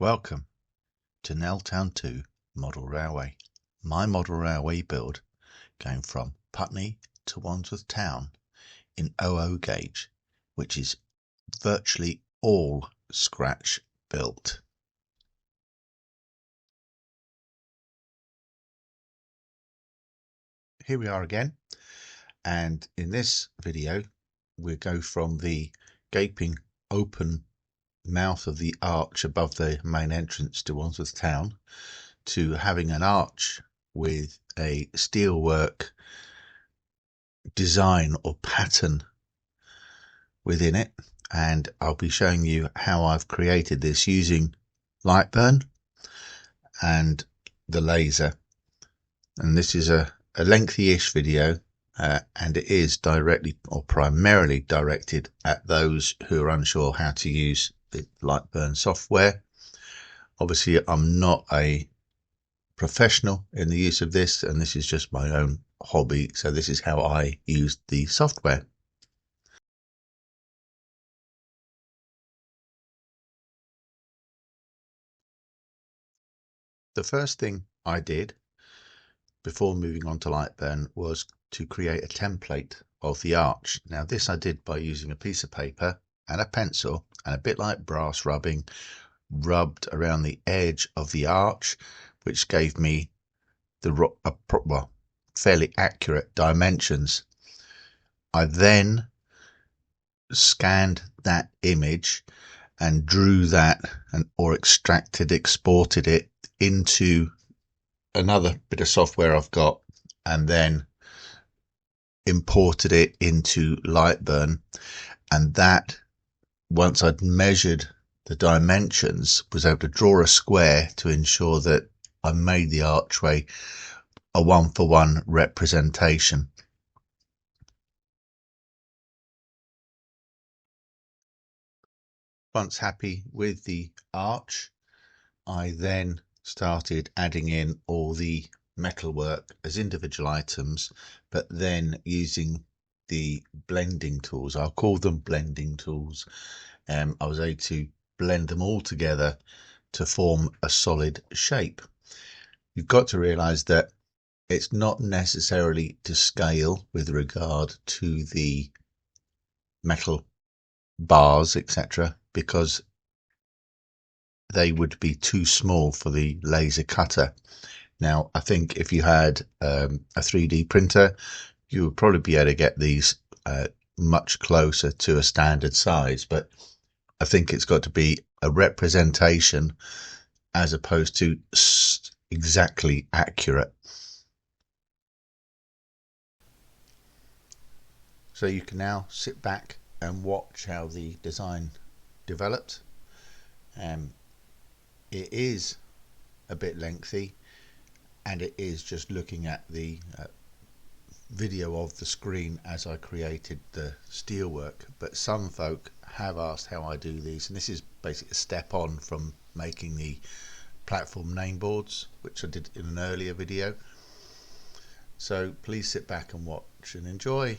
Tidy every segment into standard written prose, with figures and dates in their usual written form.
Welcome to Nell Town 2 Model Railway. My model railway build going from Putney to Wandsworth Town in 00 gauge, which is virtually all scratch built. Here we are again, and in this video we go from the gaping open mouth of the arch above the main entrance to Wandsworth Town to having an arch with a steelwork design or pattern within it, and I'll be showing you how I've created this using Lightburn and the laser. And this is a lengthy-ish video, and it is directly or primarily directed at those who are unsure how to use the Lightburn software. Obviously I'm not a professional in the use of this, and this is just my own hobby, so this is how I use the software. The first thing I did before moving on to Lightburn was to create a template of the arch. Now this I did by using a piece of paper and a pencil, and a bit like brass rubbing, rubbed around the edge of the arch, which gave me the fairly accurate dimensions. I then scanned that image and drew that or exported it into another bit of software I've got, and then imported it into Lightburn, and that, once I'd measured the dimensions, was able to draw a square to ensure that I made the archway a 1-for-1 representation. Once happy with the arch, I then started adding in all the metalwork as individual items, but then using the blending tools. I'll call them blending tools. I was able to blend them all together to form a solid shape. You've got to realize that it's not necessarily to scale with regard to the metal bars, etc., because they would be too small for the laser cutter. Now, I think if you had a 3D printer, you would probably be able to get these much closer to a standard size, but I think it's got to be a representation as opposed to exactly accurate. So you can now sit back and watch how the design developed. It is a bit lengthy, and it is just looking at the video of the screen as I created the steelwork, but some folk have asked how I do these, and this is basically a step on from making the platform name boards, which I did in an earlier video. So please sit back and watch and enjoy.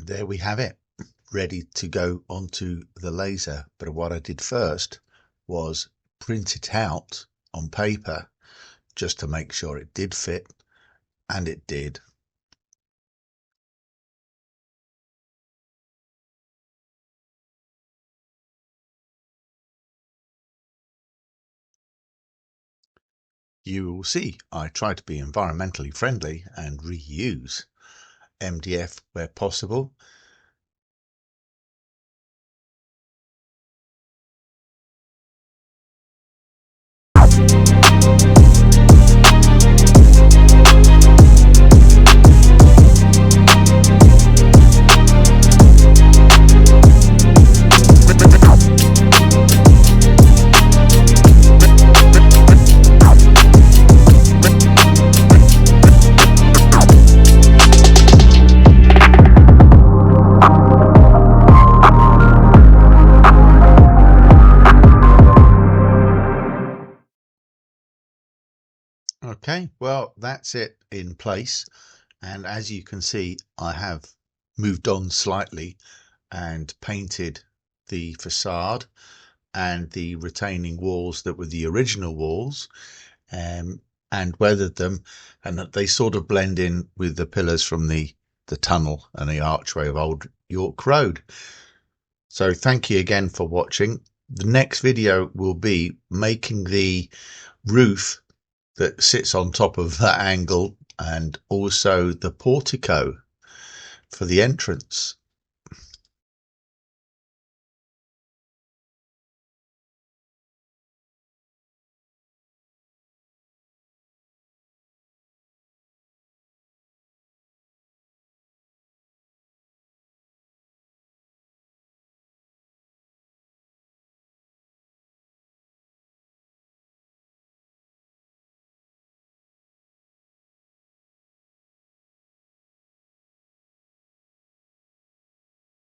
And there we have it, ready to go onto the laser. But what I did first was print it out on paper just to make sure it did fit, and it did. You will see I try to be environmentally friendly and reuse MDF where possible. Okay, well, that's it in place. And as you can see, I have moved on slightly and painted the facade and the retaining walls that were the original walls, and weathered them, and that they sort of blend in with the pillars from the tunnel and the archway of Old York Road. So thank you again for watching. The next video will be making the roof that sits on top of that angle, and also the portico for the entrance.